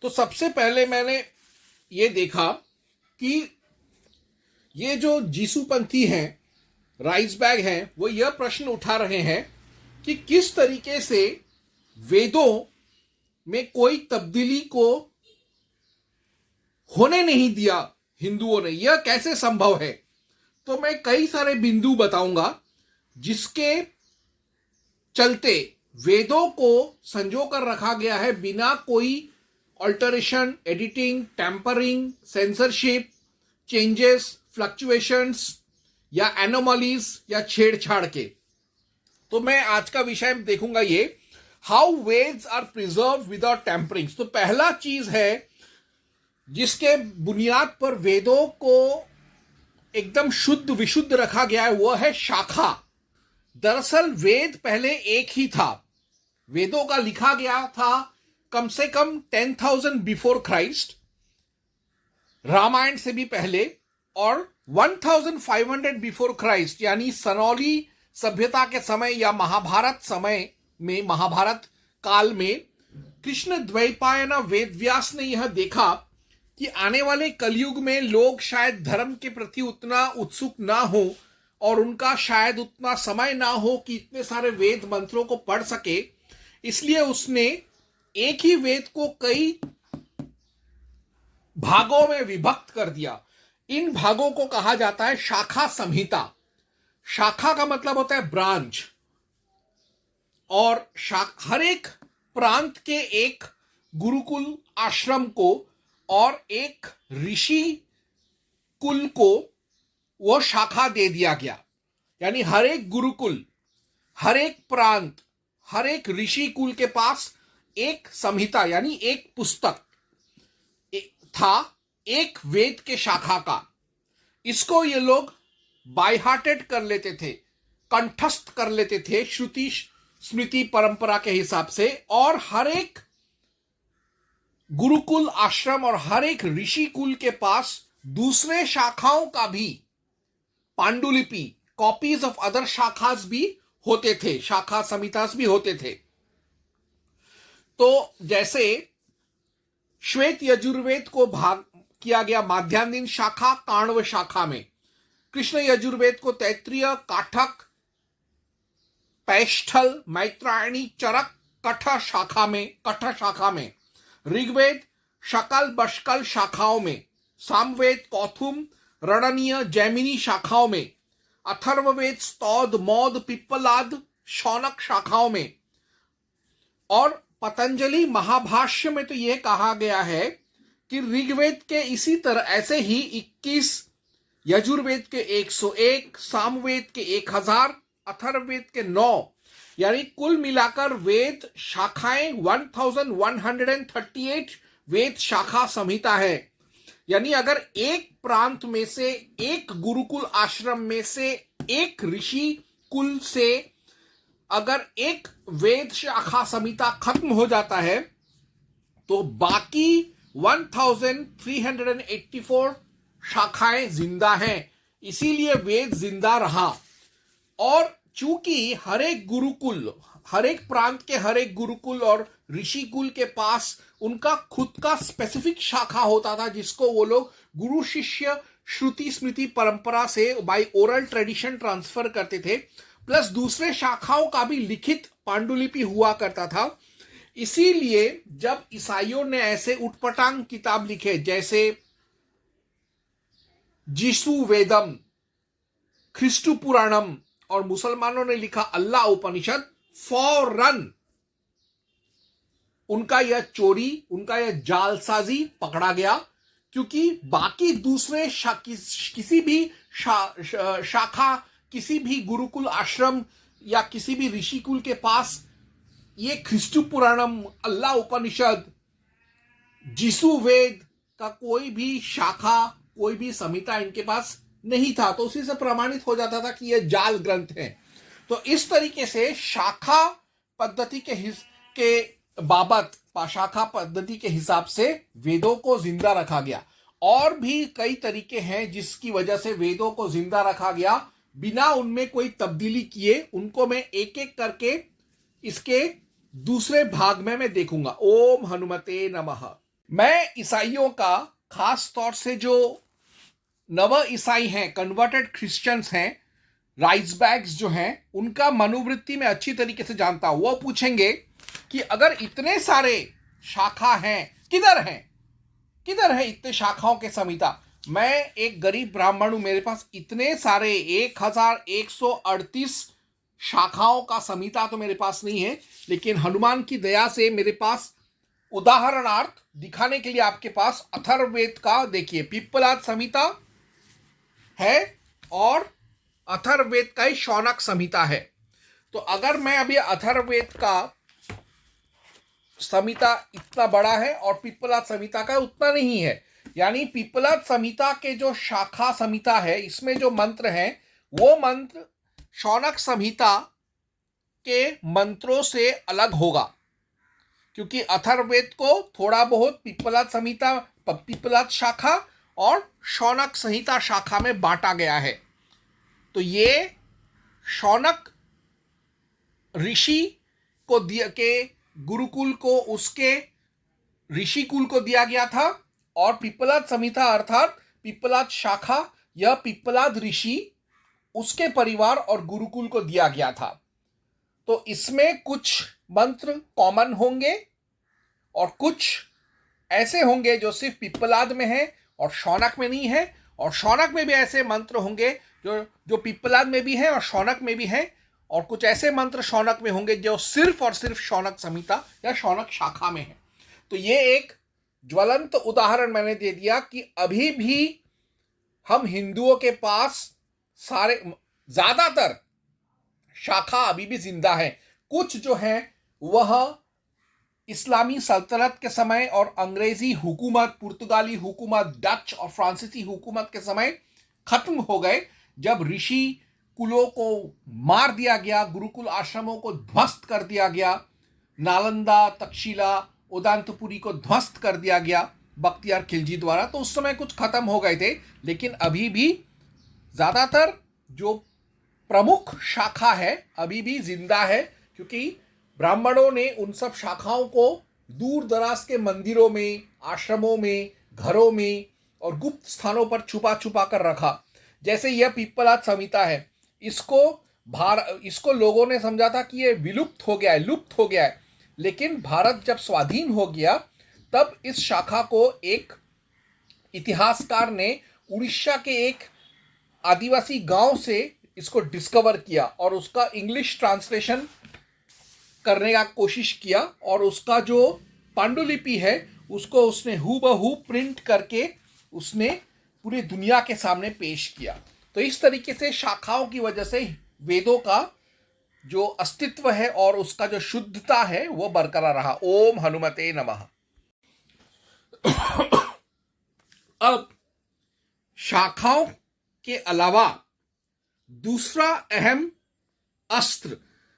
तो सबसे पहले मैंने ये देखा कि ये जो जीसुपंथी हैं, राइस बैग हैं, वो यह प्रश्न उठा रहे हैं कि किस तरीके से वेदों में कोई तब्दीली को होने नहीं दिया हिंदुओं ने, यह कैसे संभव है। तो मैं कई सारे बिंदु बताऊंगा जिसके चलते वेदों को संजो कर रखा गया है बिना कोई alteration, editing, tampering, censorship, changes, fluctuations या एनोमलीज या छेड़छाड़ के। तो मैं आज का विषय देखूंगा ये how Vedas are preserve without tampering. तो पहला चीज है जिसके बुनियाद पर वेदों को एकदम शुद्ध विशुद्ध रखा गया है, वह है शाखा। दरअसल वेद पहले एक ही था। वेदों का लिखा गया था कम से कम 10,000 बिफोर क्राइस्ट, रामायण से भी पहले, और 1500 बिफोर क्राइस्ट यानी सनौली सभ्यता के समय या महाभारत समय में, महाभारत काल में कृष्ण द्वैपायन वेदव्यास ने यह देखा कि आने वाले कलयुग में लोग शायद धर्म के प्रति उतना उत्सुक ना हो और उनका शायद उतना समय ना हो कि इतने सारे वेद मंत्रों को पढ़ सके। इसलिए उसने एक ही वेद को कई भागों में विभक्त कर दिया। इन भागों को कहा जाता है शाखा संहिता। शाखा का मतलब होता है ब्रांच, और हर एक प्रांत के एक गुरुकुल आश्रम को और एक ऋषि कुल को वो शाखा दे दिया गया। यानी हर एक गुरुकुल, हर एक प्रांत, हर एक ऋषि कुल के पास एक संहिता यानी एक पुस्तक था, एक वेद के शाखा का। इसको ये लोग बाय हार्टेड कर लेते थे, कंठस्थ कर लेते थे श्रुति स्मृति परंपरा के हिसाब से। और हर एक गुरुकुल आश्रम और हर एक ऋषि कुल के पास दूसरे शाखाओं का भी पांडुलिपि, कॉपीज ऑफ अदर शाखास भी होते थे, शाखा संहितास भी होते थे। तो जैसे श्वेत यजुर्वेद को भाग किया गया माध्यान्ह शाखा, काण्व शाखा में, कृष्ण यजुर्वेद को तैत्तिरीय, काठक, पैष्ठल, मैत्रायणी, चरक, कठ शाखा में, ऋग्वेद शकल बशकल शाखाओं में, सामवेद कौथुम, रणनीय, जैमिनी शाखाओं में, अथर्ववेद स्तौद, मौद, पिप्पलाद, शौनक शाखाओं में, और पतंजलि महाभाष्य में तो यह कहा गया है कि ऋग्वेद के इसी तरह ऐसे ही 21, यजुर्वेद के 101, सामवेद के 1000, अथर्ववेद के 9, यानी कुल मिलाकर वेद शाखाएं 1138 वेद शाखा संहिता है। यानी अगर एक प्रांत में से, एक गुरुकुल आश्रम में से, एक ऋषि कुल से अगर एक वेद शाखा संहिता खत्म हो जाता है तो बाकी 1384 शाखाएं जिंदा हैं। इसीलिए वेद जिंदा रहा। और चूंकि हर एक गुरुकुल, हर एक प्रांत के हर एक गुरुकुल और ऋषि कुल के पास उनका खुद का स्पेसिफिक शाखा होता था जिसको वो लोग गुरु शिष्य श्रुति स्मृति परंपरा से बाय ओरल ट्रेडिशन ट्रांसफर करते थे, प्लस दूसरे शाखाओं का भी लिखित पांडुलिपि हुआ करता था। इसीलिए जब ईसाइयों ने ऐसे उटपटांग किताब लिखे जैसे जीसु वेदम, ख्रिस्टु पुराणम, और मुसलमानों ने लिखा अल्लाह उपनिषद, फौरन उनका यह चोरी, उनका यह जालसाजी पकड़ा गया। क्योंकि बाकी दूसरे किसी भी शाखा, किसी भी गुरुकुल आश्रम या किसी भी ऋषि कुल के पास ये ख्रिस्टु पुराणम, अल्लाह उपनिषद, जीसु वेद का कोई भी शाखा, कोई भी संहिता इनके पास नहीं था। तो उसी से प्रमाणित हो जाता था कि ये जाल ग्रंथ हैं। तो इस तरीके से शाखा पद्धति के बाबत, शाखा पद्धति के हिसाब से वेदों को जिंदा रखा गया। और भी कई तरीके हैं जिसकी वजह से वेदों को जिंदा रखा गया बिना उनमें कोई तब्दीली किए। उनको मैं एक एक करके इसके दूसरे भाग में मैं देखूंगा। ओम हनुमते नमः। मैं ईसाइयों का, खास तौर से जो नव ईसाई हैं, कन्वर्टेड क्रिश्चियंस हैं, राइसबैग्स जो हैं, उनका मनोवृत्ति में अच्छी तरीके से जानता हूं। वो पूछेंगे कि अगर इतने सारे शाखा हैं, किधर है इतने शाखाओं के संहिता। मैं एक गरीब ब्राह्मण हूं, मेरे पास इतने सारे 1138 शाखाओं का संहिता तो मेरे पास नहीं है, लेकिन हनुमान की दया से मेरे पास उदाहरणार्थ दिखाने के लिए आपके पास अथर्ववेद का देखिए, पिप्पलाद संहिता है और अथर्ववेद का ही शौनक संहिता है। तो अगर मैं अभी अथर्ववेद का संहिता इतना बड़ा है और पिप्पलाद संहिता का उतना नहीं है, यानी पिप्पलाद संहिता के जो शाखा संहिता है, इसमें जो मंत्र हैं वो मंत्र शौनक संहिता के मंत्रों से अलग होगा, क्योंकि अथर्ववेद को थोड़ा बहुत पिप्पलाद संहिता, पिप्पलाद शाखा और शौनक संहिता शाखा में बांटा गया है। तो ये शौनक ऋषि को दिया के गुरुकुल को, उसके ऋषिकुल को दिया गया था, और पिप्पलाद संहिता अर्थात पिप्पलाद शाखा, यह पिप्पलाद ऋषि, उसके परिवार और गुरुकुल को दिया गया था। तो इसमें कुछ मंत्र कॉमन होंगे और कुछ ऐसे होंगे जो सिर्फ पिप्पलाद में है और शौनक में नहीं है, और शौनक में भी ऐसे मंत्र होंगे जो पिप्पलाद में भी है और शौनक में भी है, और कुछ ऐसे मंत्र शौनक में होंगे जो सिर्फ और सिर्फ शौनक संहिता या शौनक शाखा में है। तो ये एक ज्वलंत उदाहरण मैंने दे दिया कि अभी भी हम हिंदुओं के पास सारे, ज्यादातर शाखा अभी भी जिंदा है। कुछ जो है वह इस्लामी सल्तनत के समय और अंग्रेजी हुकूमत, पुर्तगाली हुकूमत, डच और फ्रांसीसी हुकूमत के समय खत्म हो गए, जब ऋषि कुलों को मार दिया गया, गुरुकुल आश्रमों को ध्वस्त कर दिया गया, नालंदा, तक्षशिला, उदांतपुरी को ध्वस्त कर दिया गया बख्तियार खिलजी द्वारा। तो उस समय कुछ खत्म हो गए थे, लेकिन अभी भी ज्यादातर जो प्रमुख शाखा है अभी भी जिंदा है, क्योंकि ब्राह्मणों ने उन सब शाखाओं को दूर दराज के मंदिरों में, आश्रमों में, घरों में और गुप्त स्थानों पर छुपा छुपा कर रखा। जैसे यह पिप्पलाद संहिता है, इसको लोगों ने समझा था कि यह विलुप्त हो गया है, लुप्त हो गया है, लेकिन भारत जब स्वाधीन हो गया तब इस शाखा को एक इतिहासकार ने उड़ीसा के एक आदिवासी गांव से इसको डिस्कवर किया और उसका इंग्लिश ट्रांसलेशन करने का कोशिश किया, और उसका जो पांडुलिपि है उसको उसने हूबहू प्रिंट करके उसने पूरी दुनिया के सामने पेश किया। तो इस तरीके से शाखाओं की वजह से वेदों का जो अस्तित्व है और उसका जो शुद्धता है वो बरकरार रहा। ओम हनुमते नमः। अब शाखाओं के अलावा दूसरा अहम अस्त्र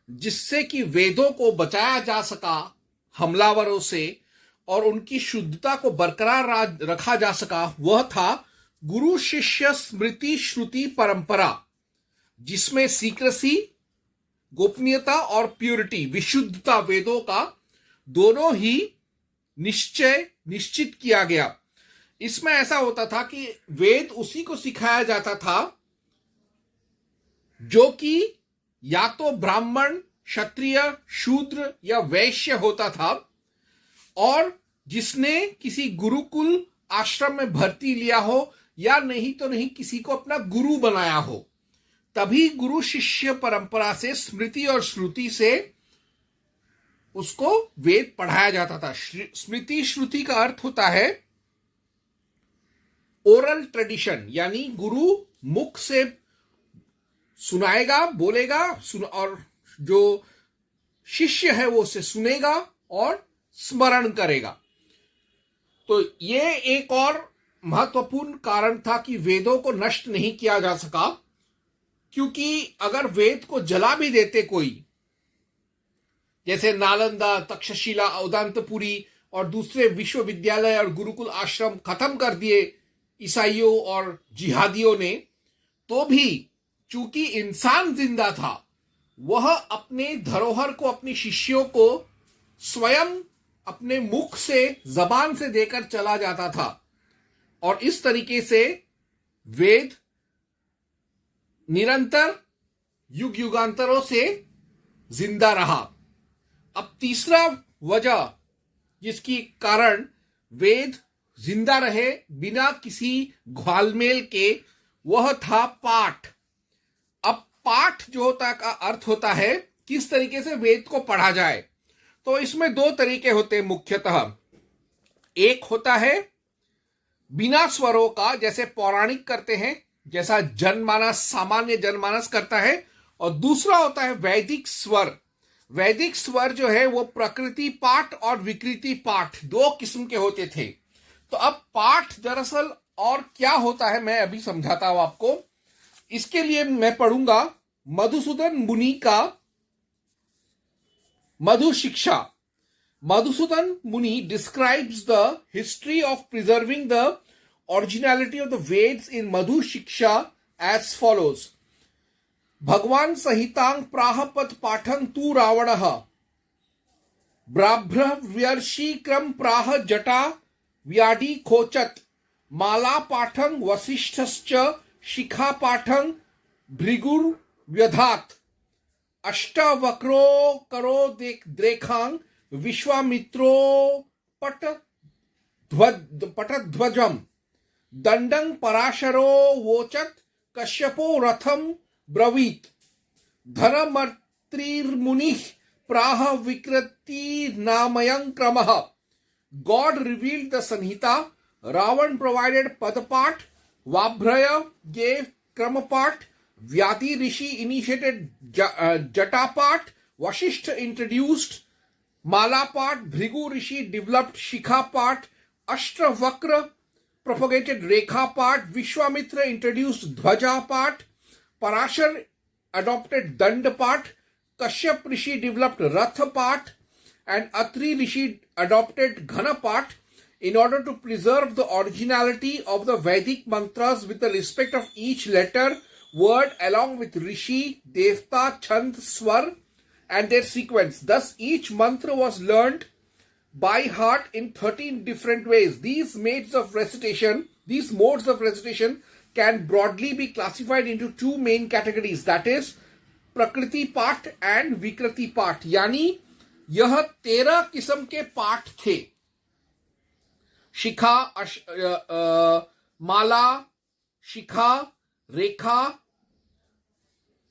जिससे कि वेदों को बचाया जा सका हमलावरों से और उनकी शुद्धता को बरकरार रखा जा सका, वह था गुरु शिष्य स्मृति श्रुति परंपरा, जिसमें सीक्रेसी, गोपनीयता और प्यूरिटी, विशुद्धता, वेदों का दोनों ही निश्चित किया गया। इसमें ऐसा होता था कि वेद उसी को सिखाया जाता था जो कि या तो ब्राह्मण, क्षत्रिय, शूद्र या वैश्य होता था, और जिसने किसी गुरुकुल आश्रम में भर्ती लिया हो या नहीं तो नहीं किसी को अपना गुरु बनाया हो, तभी गुरु शिष्य परंपरा से, स्मृति और श्रुति से उसको वेद पढ़ाया जाता था। स्मृति श्रुति का अर्थ होता है ओरल ट्रेडिशन, यानी गुरु मुख से सुनाएगा, बोलेगा, और जो शिष्य है वो उसे सुनेगा और स्मरण करेगा। तो ये एक और महत्वपूर्ण कारण था कि वेदों को नष्ट नहीं किया जा सका, क्योंकि अगर वेद को जला भी देते कोई, जैसे नालंदा, तक्षशिला, उदांतपुरी और दूसरे विश्वविद्यालय और गुरुकुल आश्रम खत्म कर दिए ईसाइयों और जिहादियों ने, तो भी चूंकि इंसान जिंदा था, वह अपने धरोहर को, अपने शिष्यों को स्वयं अपने मुख से, जबान से देकर चला जाता था और इस तरीके से वेद निरंतर युग युगांतरों से जिंदा रहा। अब तीसरा वजह जिसकी कारण वेद जिंदा रहे बिना किसी घालमेल के, वह था पाठ। अब पाठ जो होता का अर्थ होता है किस तरीके से वेद को पढ़ा जाए। तो इसमें दो तरीके होते हैं मुख्यतः। एक होता है बिना स्वरों का, जैसे पौराणिक करते हैं, जैसा जनमानस, सामान्य जनमानस करता है, और दूसरा होता है वैदिक स्वर। वैदिक स्वर जो है वो प्रकृति पाठ और विकृति पाठ दो किस्म के होते थे। तो अब पाठ दरअसल और क्या होता है मैं अभी समझाता हूं आपको। इसके लिए मैं पढ़ूंगा मधुसूदन मुनि का मधु शिक्षा। मधुसूदन मुनि describes the history of preserving the originality of the Veds in Madhu Shiksha as follows. भगवान सहितांग प्राहपत पाठं तु रावणः ब्राभ्रव्यर्षि क्रम प्राह जटा व्याडी खोचत माला पाठं वसिष्ठश्च शिखा पाठं भृगुर्व्यधात् अष्टवक्रो करो द्रेखांग विश्वामित्रो पटध्वजम दंडं पराशरो वोचत कश्यपो रथम ब्रवीत धनमर्त्रिर्मुनिः प्राह विकृति नामयं क्रमः। God revealed the Sanhita, Ravan provided Padapat, Vabhraya gave Kramapat, Vyati Rishi initiated Jatapat, Vasishtha introduced Malapat, Bhrigu Rishi developed Shikhapat, Ashtavakra propagated Rekhapat, Vishwamitra introduced Dhwajapat, Parashar adopted Dandapat, Kashyap Rishi developed Rathapat, and Atri Rishi adopted Ghanapat in order to preserve the originality of the Vedic mantras with the respect of each letter, word along with Rishi, Devta, Chand, Swar and their sequence. Thus each mantra was learned by heart in 13 different ways. These modes of recitation can broadly be classified into two main categories, that is Prakriti Path and Vikriti Path. यानी यह 13 किस्म के पाठ थे। शिखा, माला, शिखा, रेखा,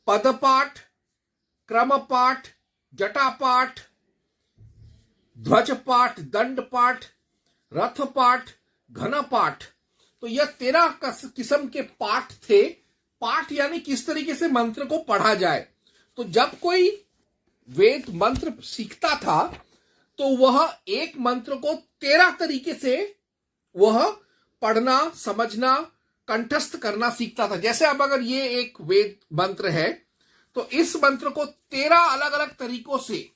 पदपाठ, क्रमपाठ, जटापाठ, ध्वजपाठ, दंडपाठ, रथपाठ, घनपाठ। तो यह 13 किस्म के पाठ थे। पाठ यानी किस तरीके से मंत्र को पढ़ा जाए। तो जब कोई वेद मंत्र सीखता था तो वह एक मंत्र को 13 तरीके से वह पढ़ना, समझना, कंठस्थ करना सीखता था। जैसे अब अगर ये एक वेद मंत्र है तो इस मंत्र को 13 अलग अलग तरीकों से,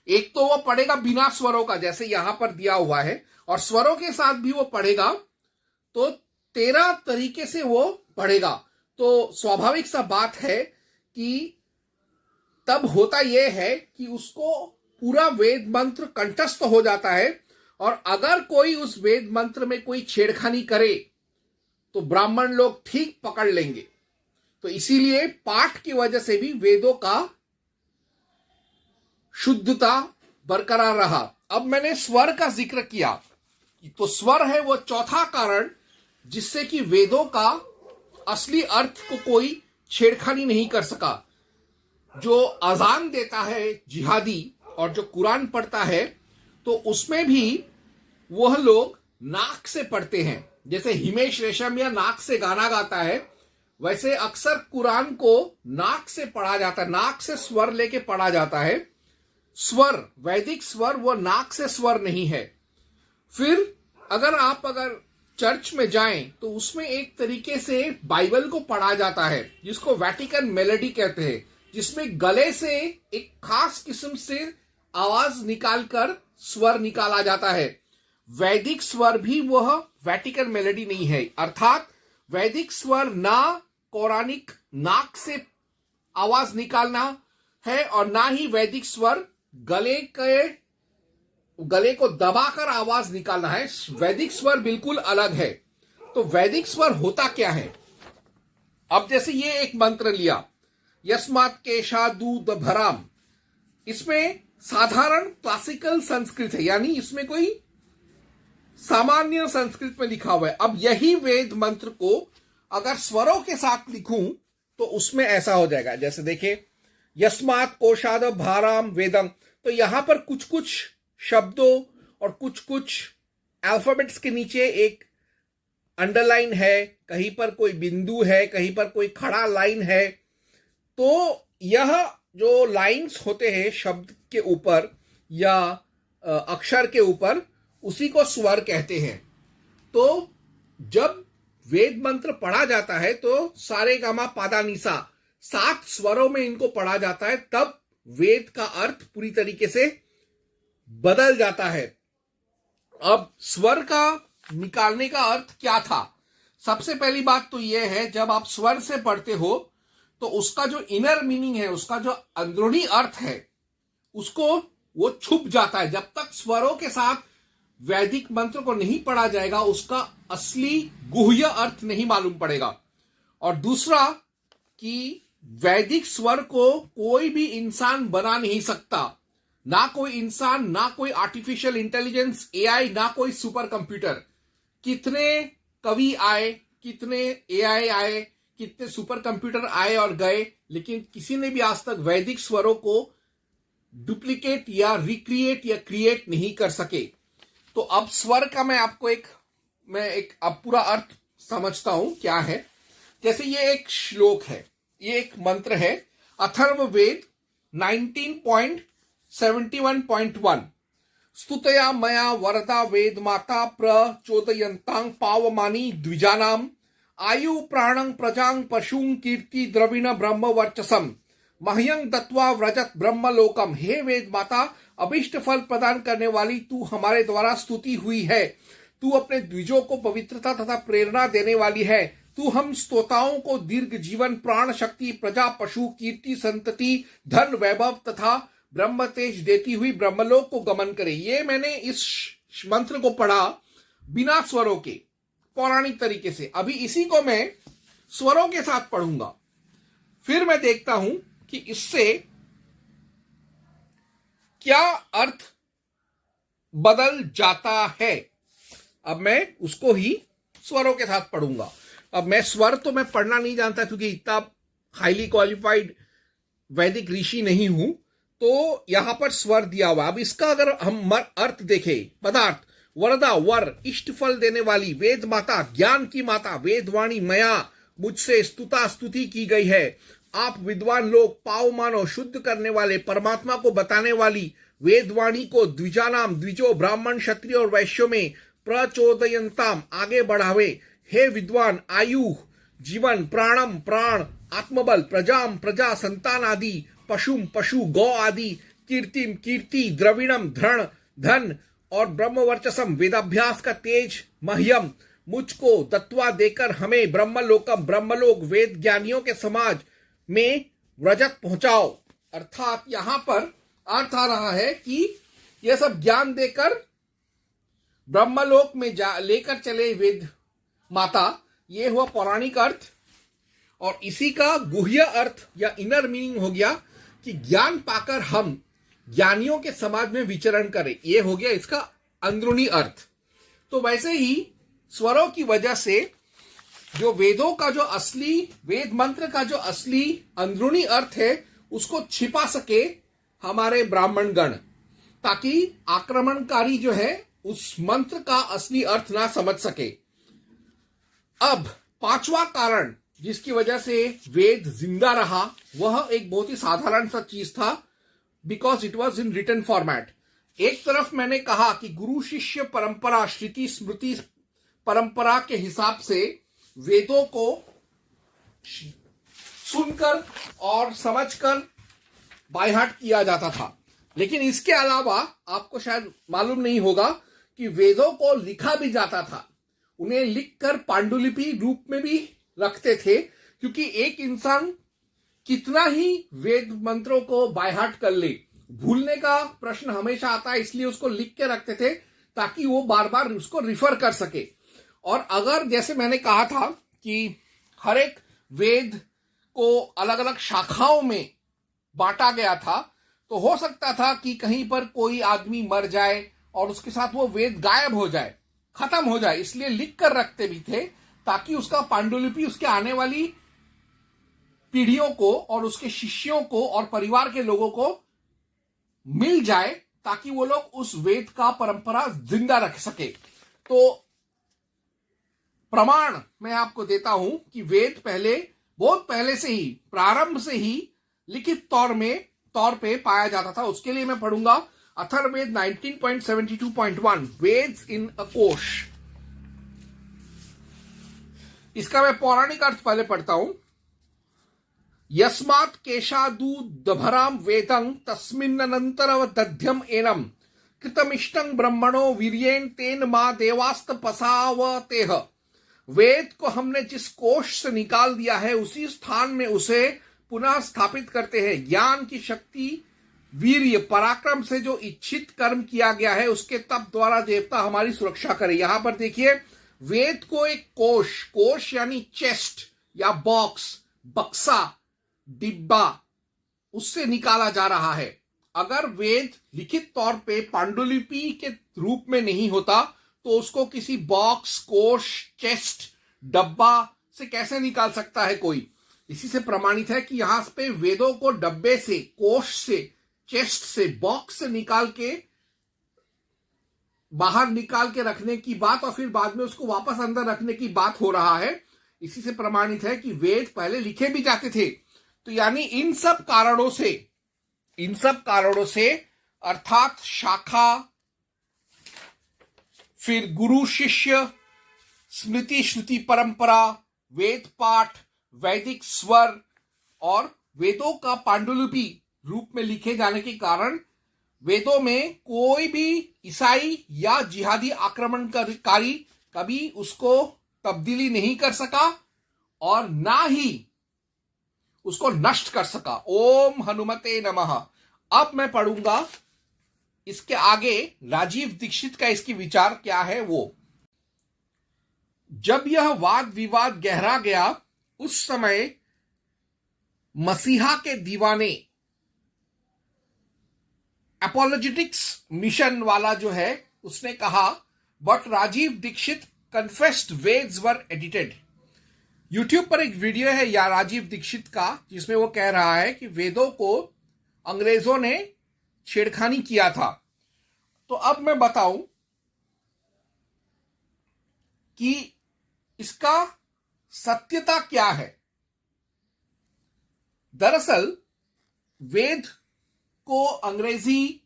एक तो वह पढ़ेगा बिना स्वरों का जैसे यहां पर दिया हुआ है, और स्वरों के साथ भी वो पढ़ेगा, तो 13 तरीके से वो पढ़ेगा। तो स्वाभाविक सा बात है कि तब होता यह है कि उसको पूरा वेद मंत्र कंठस्थ हो जाता है, और अगर कोई उस वेद मंत्र में कोई छेड़खानी करे तो ब्राह्मण लोग ठीक पकड़ लेंगे। तो इसीलिए पाठ की वजह से भी वेदों का शुद्धता बरकरार रहा। अब मैंने स्वर का जिक्र किया, तो स्वर है वो चौथा कारण जिससे कि वेदों का असली अर्थ को कोई छेड़खानी नहीं कर सका। जो अजान देता है जिहादी और जो कुरान पढ़ता है तो उसमें भी वह लोग नाक से पढ़ते हैं। जैसे हिमेश रेशमिया नाक से गाना गाता है, वैसे अक्सर कुरान को नाक से पढ़ा जाता है, नाक से स्वर लेके पढ़ा जाता है। स्वर, वैदिक स्वर, वो नाक से स्वर नहीं है। फिर अगर चर्च में जाएं तो उसमें एक तरीके से बाइबल को पढ़ा जाता है जिसको वैटिकन मेलोडी कहते हैं, जिसमें गले से एक खास किस्म से आवाज निकालकर स्वर निकाला जाता है। वैदिक स्वर भी वह वैटिकन मेलोडी नहीं है, अर्थात वैदिक स्वर ना पौराणिक नाक से आवाज निकालना है और ना ही वैदिक स्वर गले के गले को दबाकर आवाज निकालना है। वैदिक स्वर बिल्कुल अलग है। तो वैदिक स्वर होता क्या है? अब जैसे ये एक मंत्र लिया, यस्मात् केशादूत भराम, इसमें साधारण क्लासिकल संस्कृत है, यानी इसमें कोई सामान्य संस्कृत में लिखा हुआ है। अब यही वेद मंत्र को अगर स्वरों के साथ लिखूं तो उसमें ऐसा हो जाएगा। जैसे देखिए, यस्मात् कोशाद भाराम वेदम, तो यहां पर कुछ कुछ शब्दों और कुछ कुछ अल्फाबेट्स के नीचे एक अंडरलाइन है, कहीं पर कोई बिंदु है, कहीं पर कोई खड़ा लाइन है। तो यह जो लाइंस होते हैं शब्द के ऊपर या अक्षर के ऊपर, उसी को स्वर कहते हैं। तो जब वेद मंत्र पढ़ा जाता है तो सारे गामा पादा निसा 7 स्वरों में इनको पढ़ा जाता है, तब वेद का अर्थ पूरी तरीके से बदल जाता है। अब स्वर का निकालने का अर्थ क्या था? सबसे पहली बात तो यह है, जब आप स्वर से पढ़ते हो तो उसका जो इनर मीनिंग है, उसका जो अंदरूनी अर्थ है, उसको वो छुप जाता है। जब तक स्वरों के साथ वैदिक मंत्र को नहीं पढ़ा जाएगा, उसका असली गुह्य अर्थ नहीं मालूम पड़ेगा। और दूसरा कि वैदिक स्वर को कोई भी इंसान बना नहीं सकता, ना कोई इंसान, ना कोई आर्टिफिशियल इंटेलिजेंस एआई, ना कोई सुपर कंप्यूटर। कितने कवि आए, कितने एआई आए, कितने सुपर कंप्यूटर आए और गए, लेकिन किसी ने भी आज तक वैदिक स्वरों को डुप्लीकेट या रिक्रिएट या क्रिएट नहीं कर सके। तो अब स्वर का मैं आपको एक अब पूरा अर्थ समझता हूं क्या है। जैसे ये एक श्लोक है, ये एक मंत्र है, अथर्ववेद 19.71.1, स्तुतया मया वरदा वेद माता प्रचोदयन्तां पावमानी द्विजानाम आयु प्राणं प्रजां पशुं कीर्ति द्रविण ब्रह्म वर्चसम मह्यं दत्वा व्रजत ब्रह्मलोकम। हे वेद माता, अभिष्ट फल प्रदान करने वाली तू हमारे द्वारा स्तुति हुई है। तू अपने द्विजों को पवित्रता तथा प्रेरणा देने वाली है। तू हम स्तोताओं को दीर्घ जीवन, प्राण शक्ति, प्रजा, पशु, कीर्ति, संतति, धन, वैभव तथा ब्रह्म तेज देती हुई ब्रह्मलोक को गमन करे। ये मैंने इस मंत्र को पढ़ा बिना स्वरों के, पौराणिक तरीके से। अभी इसी को मैं स्वरों के साथ पढ़ूंगा, फिर मैं देखता हूं कि इससे क्या अर्थ बदल जाता है। अब मैं उसको ही स्वरों के साथ पढ़ूंगा। अब मैं स्वर तो मैं पढ़ना नहीं जानता, क्योंकि इतना हाईली क्वालिफाइड वैदिक ऋषि नहीं हूं। तो यहां पर स्वर दिया हुआ। अब इसका अगर हम अर्थ देखें, पदार्थ, वरदा वर, इष्ट फल देने वाली, वेद माता ज्ञान की माता, वेदवाणी मया मुझसे स्तुति की गई है। आप विद्वान लोग, पाव मानो, शुद्ध करने वाले, परमात्मा को बताने वाली वेदवाणी को द्विजानाम, द्विजो, ब्राह्मण, क्षत्रिय और वैश्यों में प्रचोदयंताम, आगे बढ़ावे। हे विद्वान, आयु जीवन, प्राणम प्राण, आत्मबल, प्रजाम प्रजा, संतान आदि, पशुम पशु, गौ आदि, कीर्तिम कीर्ति, द्रविणम धृण धन और ब्रह्मवर्चसम वेदाभ्यास का तेज, मह्यम मुझको दत्वा देकर हमें, ब्रह्मलोकम ब्रह्मलोक, वेद ज्ञानियों के समाज में व्रजत पहुंचाओ। अर्थात यहां पर अर्थ आ रहा है कि यह सब ज्ञान देकर ब्रह्मलोक में लेकर चले वेद माता। ये हुआ पौराणिक अर्थ। और इसी का गुह्य अर्थ या इनर मीनिंग हो गया कि ज्ञान पाकर हम ज्ञानियों के समाज में विचरण करें। ये हो गया इसका अंदरूनी अर्थ। तो वैसे ही स्वरों की वजह से जो वेदों का जो असली, वेद मंत्र का जो असली अंदरूनी अर्थ है, उसको छिपा सके हमारे ब्राह्मण गण, ताकि आक्रमणकारी जो है उस मंत्र का असली अर्थ ना समझ सके। अब पांचवा कारण जिसकी वजह से वेद जिंदा रहा, वह एक बहुत ही साधारण सा चीज था, because it was in written format. एक तरफ मैंने कहा कि गुरु शिष्य परंपरा, श्रुति स्मृति परंपरा के हिसाब से वेदों को सुनकर और समझकर बाय हार्ट किया जाता था। लेकिन इसके अलावा आपको शायद मालूम नहीं होगा कि वेदों को लिखा भी जाता था। उन्हें लिखकर पांडुलिपि रूप में भी रखते थे, क्योंकि एक इंसान कितना ही वेद मंत्रों को बाय हार्ट कर ले, भूलने का प्रश्न हमेशा आता है, इसलिए उसको लिख के रखते थे ताकि वो बार बार उसको रिफर कर सके। और अगर जैसे मैंने कहा था कि हर एक वेद को अलग अलग शाखाओं में बांटा गया था, तो हो सकता था कि कहीं पर कोई आदमी मर जाए और उसके साथ वो वेद गायब हो जाए, खत्म हो जाए, इसलिए लिख कर रखते भी थे ताकि उसका पांडुलिपि उसके आने वाली पीढ़ियों को और उसके शिष्यों को और परिवार के लोगों को मिल जाए, ताकि वो लोग उस वेद का परंपरा जिंदा रख सके। तो प्रमाण मैं आपको देता हूं कि वेद पहले, बहुत पहले से ही, प्रारंभ से ही लिखित तौर पे पाया जाता था। उसके लिए मैं पढ़ूंगा अथर्ववेद 19.72.1 वेद्स इन अ कोश। इसका मैं पौराणिक अर्थ पहले पढ़ता हूं। यस्मात् केशादू दभराम वेदं तस्मिन्ननंतरव दध्यम एनम कृतमिष्टं ब्रह्मणो वीर्येण तेन मा देवास्त पसावतेह। वेद को हमने जिस कोश से निकाल दिया है उसी स्थान में उसे पुनः स्थापित करते हैं। ज्ञान की शक्ति, वीर्य, पराक्रम से जो इच्छित कर्म किया गया है उसके तप द्वारा देवता हमारी सुरक्षा करे। यहां पर देखिए, वेद को एक कोश यानी चेस्ट या बॉक्स, बक्सा, डिब्बा, उससे निकाला जा रहा है। अगर वेद लिखित तौर पे पांडुलिपि के रूप में नहीं होता तो उसको किसी बॉक्स, कोश, चेस्ट, डब्बा से कैसे निकाल सकता है कोई। इसी से प्रमाणित है कि यहां पे वेदों को डब्बे से, कोश से, चेस्ट से, बॉक्स से निकाल के बाहर निकाल के रखने की बात और फिर बाद में उसको वापस अंदर रखने की बात हो रहा है। इसी से प्रमाणित है कि वेद पहले लिखे भी जाते थे। तो यानी इन सब कारणों से अर्थात शाखा, फिर गुरु शिष्य, स्मृति श्रुति परंपरा, वेद पाठ, वैदिक स्वर और वेदों का पांडुलिपि रूप में लिखे जाने के कारण वेदों में कोई भी ईसाई या जिहादी आक्रमणकारी कभी उसको तब्दीली नहीं कर सका और ना ही उसको नष्ट कर सका। ओम हनुमते नमः। अब मैं पढ़ूंगा इसके आगे राजीव दीक्षित का इसकी विचार क्या है। वो जब यह वाद विवाद गहरा गया उस समय मसीहा के दीवाने, एपोलोजेटिक्स मिशन वाला जो है, उसने कहा but Rajiv Dixit confessed Vedas were edited. YouTube पर एक वीडियो है या राजीव दीक्षित का जिसमें वो कह रहा है कि वेदों को अंग्रेजों ने छेड़खानी किया था। तो अब मैं बताऊं कि इसका सत्यता क्या है। दरअसल वेद को अंग्रेजी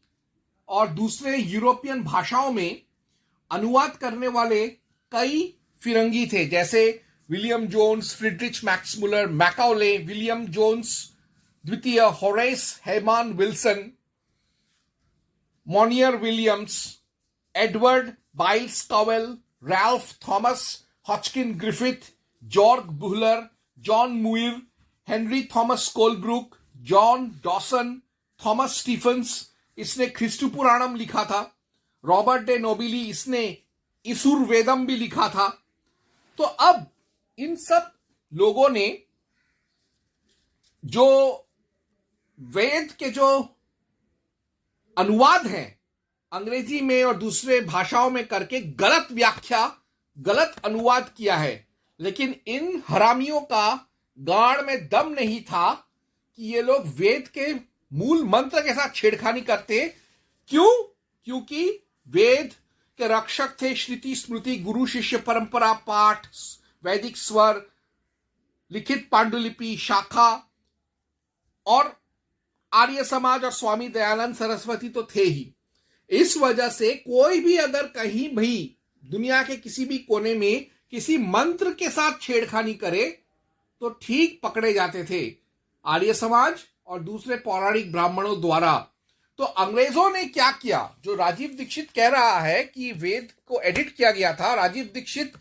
और दूसरे यूरोपियन भाषाओं में अनुवाद करने वाले कई फिरंगी थे, जैसे William Jones, Friedrich Max Muller, Macaulay, William Jones द्वितीय, Horace Hayman Wilson, Monier Williams, Edward Byles Cowell, Ralph Thomas, Hotchkin Griffith, Georg Buhler, John Muir, Henry Thomas Colebrooke, John Dawson, Thomas Stephens, इसने ख्रिस्तु पुराणम लिखा था। Robert day Nobili, इसने इसुर वेदम भी लिखा था। तो अब इन सब लोगों ने जो वेद के जो अनुवाद हैं अंग्रेजी में और दूसरे भाषाओं में करके गलत व्याख्या, गलत अनुवाद किया है। लेकिन इन हरामियों का गाड़ में दम नहीं था कि ये लोग वेद के मूल मंत्र के साथ छेड़खानी करते। क्यों? क्योंकि वेद के रक्षक थे श्रुति स्मृति, गुरु शिष्य परंपरा, पाठ, वैदिक स्वर, लिखित पांडुलिपि, शाखा, और आर्य समाज और स्वामी दयानंद सरस्वती तो थे ही। इस वजह से कोई भी अगर कहीं भी दुनिया के किसी भी कोने में किसी मंत्र के साथ छेड़खानी करे तो ठीक पकड़े जाते थे आर्य समाज और दूसरे पौराणिक ब्राह्मणों द्वारा। तो अंग्रेजों ने क्या किया? जो राजीव दीक्षित कह रहा है कि वेद को एडिट किया गया था, राजीव दीक्षित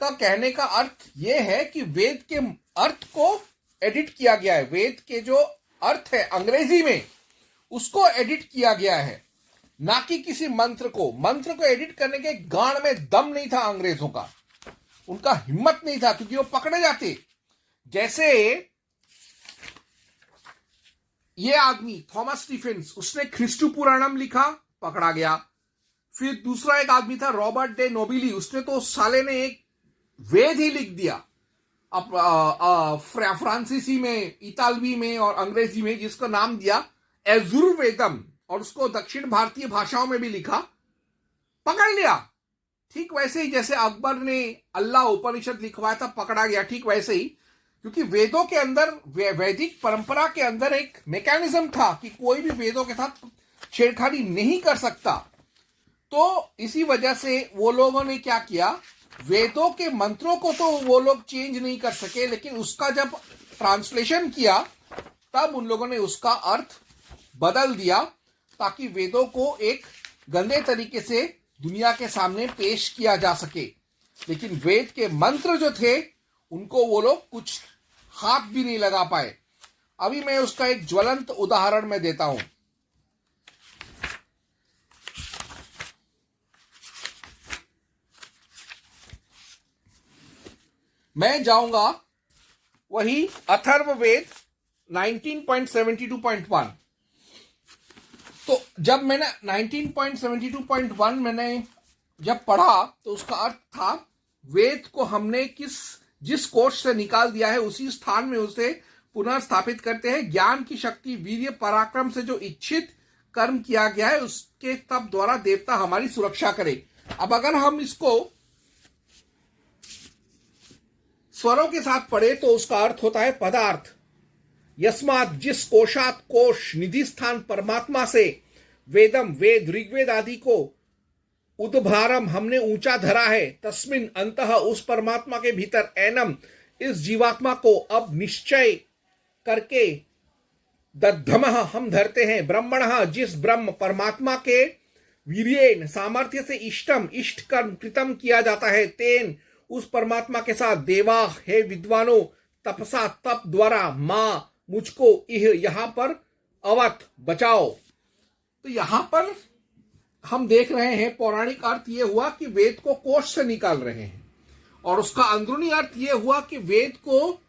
का कहने का अर्थ यह है कि वेद के अर्थ को एडिट किया गया है। वेद के जो अर्थ है अंग्रेजी में उसको एडिट किया गया है, ना कि किसी मंत्र को। मंत्र को एडिट करने के गांड में दम नहीं था अंग्रेजों का, उनका हिम्मत नहीं था, क्योंकि वो पकड़े जाते। जैसे ये आदमी थॉमस स्टीफेंस, उसने ख्रिस्टु पुराणम लिखा, पकड़ा गया। फिर दूसरा एक आदमी था रॉबर्ट डे नोबिली, उसने तो साले ने एक वेद ही लिख दिया फ्रांसीसी में, इतालवी में और अंग्रेजी में, जिसका नाम दिया यजुर्वेदम, और उसको दक्षिण भारतीय भाषाओं में भी लिखा, पकड़ लिया। ठीक वैसे ही जैसे अकबर ने अल्लाह उपनिषद लिखवाया था, पकड़ा गया, ठीक वैसे ही, क्योंकि वेदों के अंदर, वैदिक परंपरा के अंदर एक मैकेनिज्म था कि कोई भी वेदों के साथ छेड़खानी नहीं कर सकता। तो इसी वजह से वो लोगों ने क्या किया, वेदों के मंत्रों को तो वो लोग चेंज नहीं कर सके, लेकिन उसका जब ट्रांसलेशन किया तब उन लोगों ने उसका अर्थ बदल दिया, ताकि वेदों को एक गंदे तरीके से दुनिया के सामने पेश किया जा सके। लेकिन वेद के मंत्र जो थे उनको वो लोग कुछ हाथ भी नहीं लगा पाए। अभी मैं उसका एक ज्वलंत उदाहरण मैं देता हूं। मैं जाऊंगा वही अथर्ववेद 19.72.1। तो जब मैंने 19.72.1 मैंने जब पढ़ा तो उसका अर्थ था, वेद को हमने जिस कोष से निकाल दिया है उसी स्थान में उसे पुनः स्थापित करते हैं। ज्ञान की शक्ति, वीर्य, पराक्रम से जो इच्छित कर्म किया गया है उसके तप द्वारा देवता हमारी सुरक्षा करे। अब अगर हम इसको स्वरों के साथ पढ़े तो उसका अर्थ होता है पदार्थ। यस्मात्, जिस कोशात, कोश निधि स्थान परमात्मा से, वेदम वेद ऋग्वेद आदि को, उद्भारम हमने ऊंचा धरा है, तस्मिन अंतः उस परमात्मा के भीतर, एनम इस जीवात्मा को अब निश्चय करके, दद्धमः हम धरते हैं, ब्रह्मणः जिस ब्रह्म परमात्मा के, वीर्येन सामर्थ्य से, इष्टम इष्ट कर्म कृतम किया जाता है, तेन उस परमात्मा के साथ, देवा हे विद्वानों, तपसा तप द्वारा, मां मुझको इह यहां पर अवत बचाओ। तो यहां पर हम देख रहे हैं पौराणिक अर्थ यह हुआ कि वेद को कोश से निकाल रहे हैं, और उसका अंदरूनी अर्थ यह हुआ कि वेद को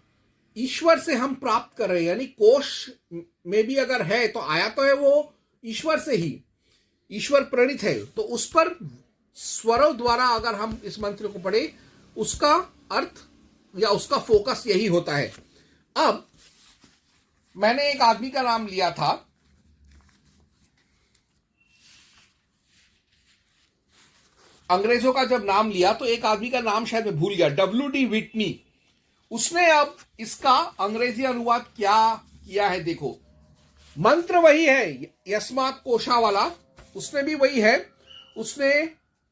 ईश्वर से हम प्राप्त कर रहे हैं। यानी कोश में भी अगर है तो आया तो है वो ईश्वर से ही, ईश्वर प्रणीत है। तो उस पर स्वरों द्वारा अगर हम इस मंत्र को पढ़े, उसका अर्थ या उसका फोकस यही होता है। अब मैंने एक आदमी का नाम लिया था, अंग्रेजों का जब नाम लिया तो एक आदमी का नाम शायद मैं भूल गया, W.D. विटनी। उसने अब इसका अंग्रेजी अनुवाद क्या किया है, देखो। मंत्र वही है, यस्मात् कोशा वाला, उसने भी वही है, उसने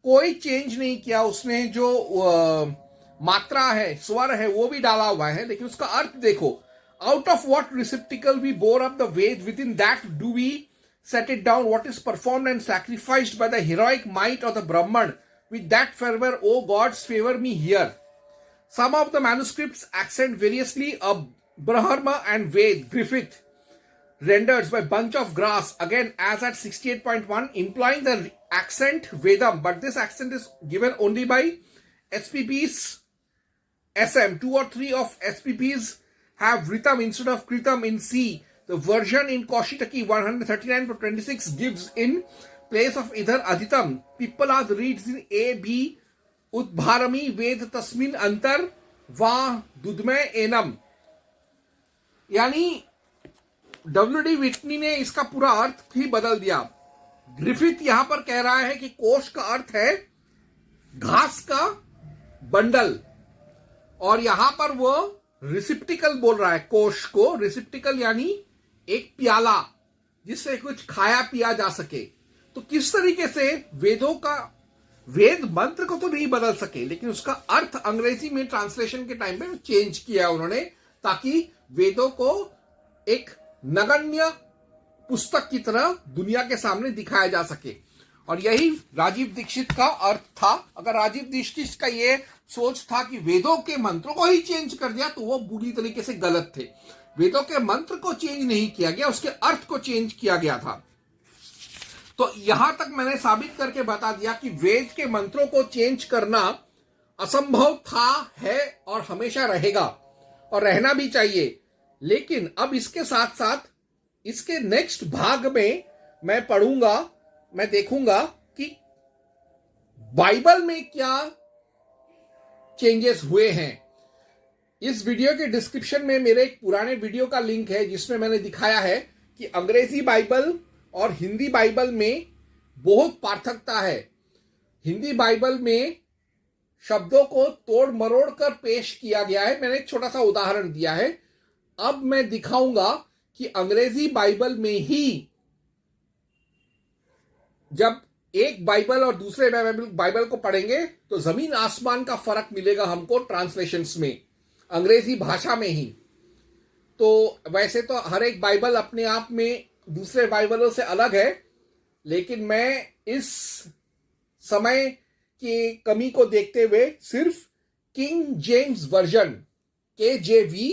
कोई चेंज नहीं किया। उसने जो मात्रा है, स्वर है, वो भी डाला हुआ है, लेकिन उसका अर्थ देखो। Out of what receptacle we bore up the Veda, within that do we set it down, what is performed and sacrificed by the heroic might of the Brahman, with that fervor, O gods, favor me here. Some of the manuscripts accent variously Brahma and Ved, Griffith renders by bunch of grass, again as at 68.1, implying the accent Vedam, but this accent is given only by SPPs SM. 2 or 3 of SPPs have Ritam instead of Kritam in C. The version in Kaushitaki 139.26 gives in place of either Aditam. Pippalad reads in A, B, Udbharami Ved Tasmin Antar Va Dudme Enam. यानी W.D. Whitney ने इसका पूरा अर्थ ही बदल दिया। Griffith यहां पर कह रहा है कि कोश का अर्थ है घास का बंडल, और यहां पर वो रिसिप्टिकल बोल रहा है, कोश को रिसिप्टिकल यानी एक प्याला जिससे कुछ खाया पिया जा सके। तो किस तरीके से वेदों का, वेद मंत्र को तो नहीं बदल सके, लेकिन उसका अर्थ अंग्रेजी में ट्रांसलेशन के टाइम पे चेंज किया उन्होंने, ताकि वेदों को एक नगण्य पुस्तक की तरह दुनिया के सामने दिखाया जा सके। और यही राजीव दीक्षित का अर्थ था। अगर राजीव दीक्षित का ये सोच था कि वेदों के मंत्रों को ही चेंज कर दिया तो वो बुरी तरीके से गलत थे। वेदों के मंत्र को चेंज नहीं किया गया, उसके अर्थ को चेंज किया गया था। तो यहां तक मैंने साबित करके बता दिया कि वेद के मंत्रों को चेंज करना असंभव था, है और हमेशा रहेगा और रहना भी चाहिए। लेकिन अब इसके साथ साथ इसके नेक्स्ट भाग में मैं पढ़ूंगा, मैं देखूंगा कि बाइबल में क्या चेंजेस हुए हैं। इस वीडियो के डिस्क्रिप्शन में मेरे एक पुराने वीडियो का लिंक है जिसमें मैंने दिखाया है कि अंग्रेजी बाइबल और हिंदी बाइबल में बहुत पार्थक्यता है। हिंदी बाइबल में शब्दों को तोड़ मरोड़ कर पेश किया गया है। मैंने एक छोटा सा उदाहरण दिया है। अब मैं दिखाऊंगा कि अंग्रेजी बाइबल में ही जब एक बाइबल और दूसरे बाइबल को पढ़ेंगे तो जमीन आसमान का फर्क मिलेगा हमको ट्रांसलेशंस में, अंग्रेजी भाषा में ही। तो वैसे तो हर एक बाइबल अपने आप में दूसरे बाइबलों से अलग है, लेकिन मैं इस समय की कमी को देखते हुए सिर्फ किंग जेम्स वर्जन KJV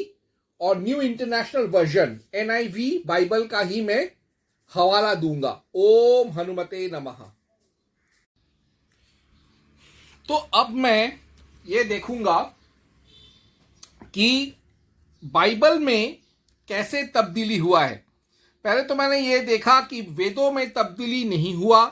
और new international version NIV Bible का ही मैं हवाला दूंगा। ओम हनुमते नमः। तो अब मैं ये देखूंगा कि बाइबल में कैसे तब्दीली हुआ है। पहले तो मैंने ये देखा कि वेदों में तब्दीली नहीं हुआ,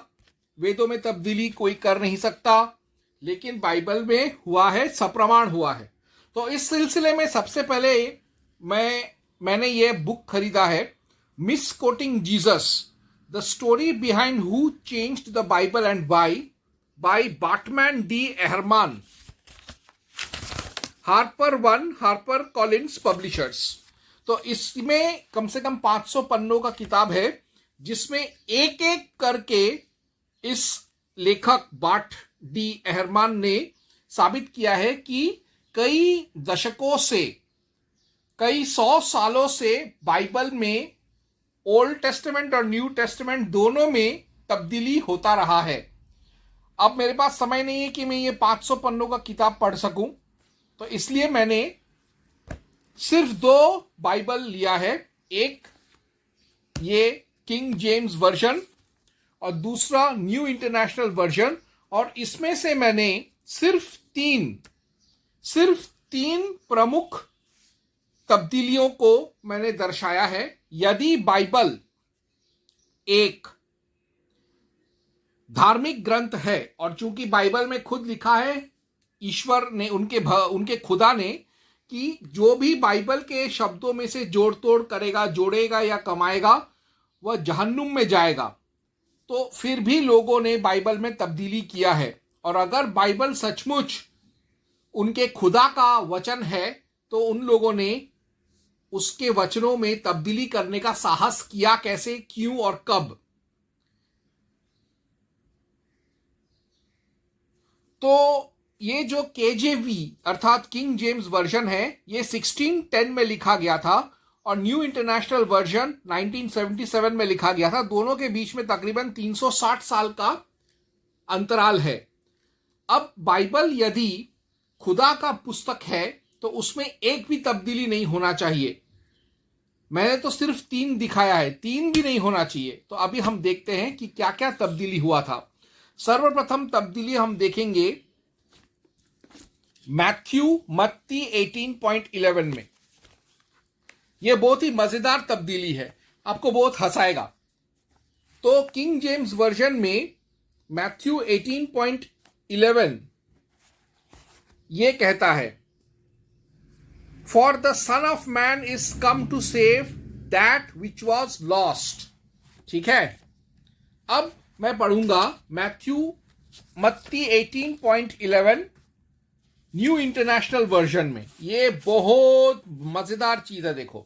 वेदों में तब्दीली कोई कर नहीं सकता, लेकिन बाइबल में हुआ है, सप्रमाण हुआ है। तो इस सिलसिले में सबसे पहले मैंने ये बुक खरीदा है, misquoting Jesus the story behind who changed the Bible and by बाटमैन D. Ehrman, Harper Collins publishers. तो इसमें कम से कम 500 पन्नों का किताब है, जिसमें एक एक करके इस लेखक बाट D. एहरमान ने साबित किया है कि कई दशकों से, कई 100 सालों से बाइबल में ओल्ड टेस्टामेंट और न्यू टेस्टामेंट दोनों में तब्दीली होता रहा है। अब मेरे पास समय नहीं है कि मैं ये 500 पन्नों का किताब पढ़ सकूं, तो इसलिए मैंने सिर्फ 2 बाइबल लिया है, एक ये किंग जेम्स वर्जन और दूसरा न्यू इंटरनेशनल वर्जन। और इसमें से मैंने सिर्फ तीन प्रमुख तब्दीलियों को मैंने दर्शाया है। यदि बाइबल एक धार्मिक ग्रंथ है, और चूंकि बाइबल में खुद लिखा है ईश्वर ने, उनके खुदा ने, कि जो भी बाइबल के शब्दों में से जोड़ तोड़ करेगा, जोड़ेगा या कमाएगा, वह जहन्नुम में जाएगा, तो फिर भी लोगों ने बाइबल में तब्दीली किया है। और अगर बाइबल सचमुच उनके खुदा का वचन है, तो उन लोगों ने उसके वचनों में तब्दीली करने का साहस किया कैसे, क्यों और कब। तो ये जो KJV अर्थात किंग जेम्स वर्जन है, ये 1610 में लिखा गया था और न्यू इंटरनेशनल वर्जन 1977 में लिखा गया था। दोनों के बीच में तकरीबन 360 साल का अंतराल है। अब बाइबल यदि खुदा का पुस्तक है तो उसमें एक भी तब्दीली नहीं होना चाहिए। मैंने तो सिर्फ 3 दिखाया है, 3 भी नहीं होना चाहिए। तो अभी हम देखते हैं कि क्या क्या तब्दीली हुआ था। सर्वप्रथम तब्दीली हम देखेंगे मत्ती 18.11 में। यह बहुत ही मजेदार तब्दीली है, आपको बहुत हंसाएगा। तो किंग जेम्स वर्जन में मैथ्यू 18.11 ये कहता है, for the son of man is come to save that which was lost. ठीक है, अब मैं पढ़ूंगा मत्ती 18.11 न्यू इंटरनेशनल वर्जन में। ये बहुत मजेदार चीज है, देखो।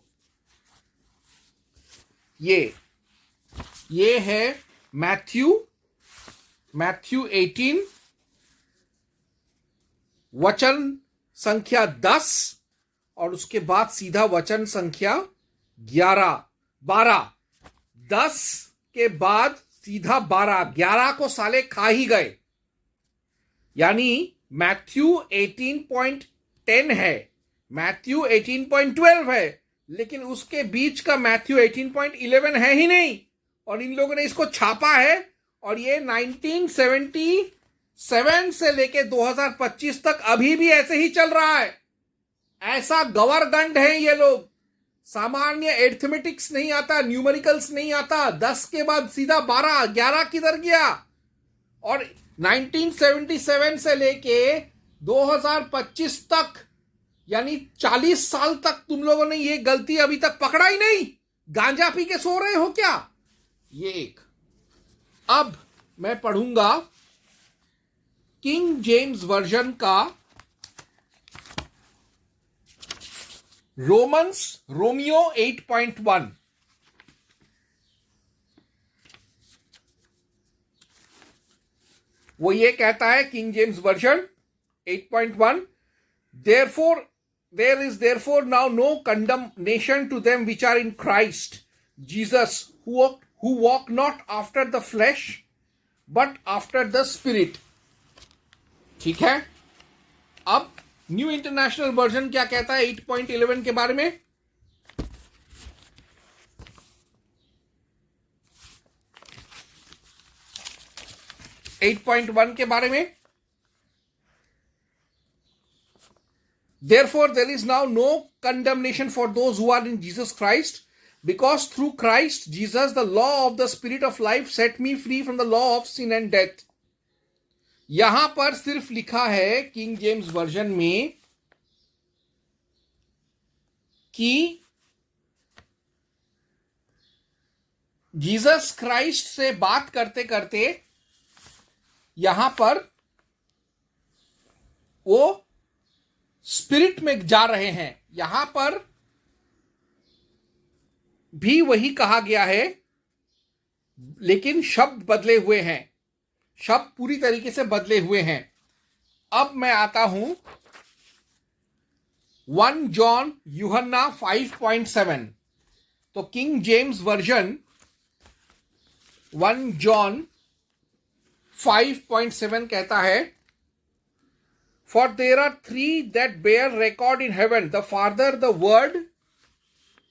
ये है मैथ्यू 18 वचन संख्या 10 और उसके बाद सीधा वचन संख्या 12। 10 के बाद सीधा 12 को साले खा ही गए। यानी मैथ्यू 18.10 है, मैथ्यू 18.12 है, लेकिन उसके बीच का मैथ्यू 18.11 है ही नहीं, और इन लोगों ने इसको छापा है, और ये 1977 से लेके 2025 तक अभी भी ऐसे ही चल रहा है। ऐसा गवरगंड है ये लोग। सामान्य एर्थमेटिक्स नहीं आता, न्यूमेरिकल्स नहीं आता, 10 के बाद सीधा 12, 11 किधर गया। और 1977 से लेके 2025 तक, यानी 40 साल तक तुम लोगों ने ये गलती अभी तक पकड़ा ही नहीं। गांजा पी के सो रहे हो क्या? ये एक। अब मैं पढ़ूंगा किंग जेम्स वर्जन का रोमियो 8.1। वो ये कहता है, king James version 8.1, there is therefore now no condemnation to them which are in Christ Jesus, who walk not after the flesh but after the spirit। ठीक है। अब न्यू इंटरनेशनल वर्जन क्या कहता है 8.11 के बारे में? एट पॉइंट वन के बारे में, Therefore, there is now no condemnation for those who are in Jesus Christ, because through Christ Jesus, the law of the Spirit of life set me free from the law of sin and death। यहां पर सिर्फ लिखा है king James version में कि Jesus Christ से बात करते करते यहां पर वो स्पिरिट में जा रहे हैं। यहां पर भी वही कहा गया है, लेकिन शब्द बदले हुए हैं, शब्द पूरी तरीके से बदले हुए हैं। अब मैं आता हूं 1 जॉन यूहन्ना 5.7। तो किंग जेम्स वर्जन 1 जॉन 5.7 कहता है, For there are three that bear record in heaven, the Father, the Word,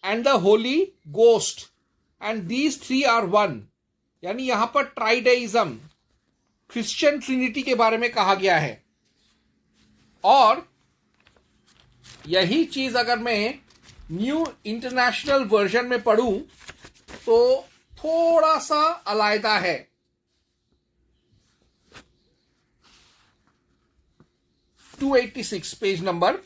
and the Holy Ghost, and these three are one। यानी यहां पर ट्राइडेइज्म, क्रिश्चियन ट्रिनिटी के बारे में कहा गया है। और यही चीज अगर मैं न्यू इंटरनेशनल वर्जन में पढ़ूं तो थोड़ा सा अलग है। 286 पेज नंबर।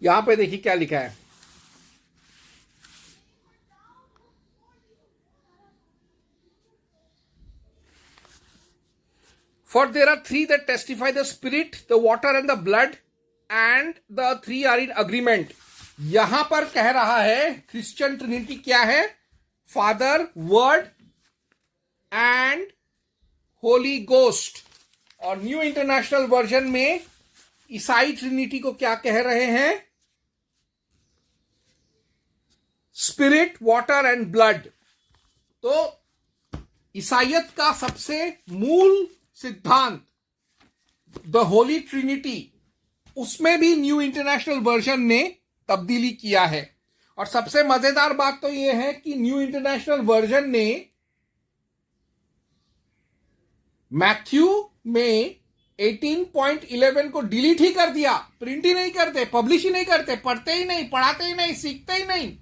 यहां पे देखिए क्या लिखा है, For there are three that testify, the spirit, the water and the blood, and the three are in agreement। यहां पर कह रहा है क्रिश्चियन ट्रिनिटी क्या है? Father, word and Holi ghost. और न्यू इंटरनेशनल वर्जन में ईसाई ट्रिनिटी को क्या कह रहे हैं? Spirit, water and blood. तो ईसाइयत का सबसे मूल सिद्धांत द होली ट्रिनिटी, उसमें भी न्यू इंटरनेशनल वर्जन ने तब्दीली किया है। और सबसे मजेदार बात तो यह है कि न्यू इंटरनेशनल वर्जन ने मैथ्यू में 18.11 को डिलीट ही कर दिया। प्रिंट ही नहीं करते, पब्लिश ही नहीं करते, पढ़ते ही नहीं, पढ़ाते ही नहीं, सीखते ही नहीं।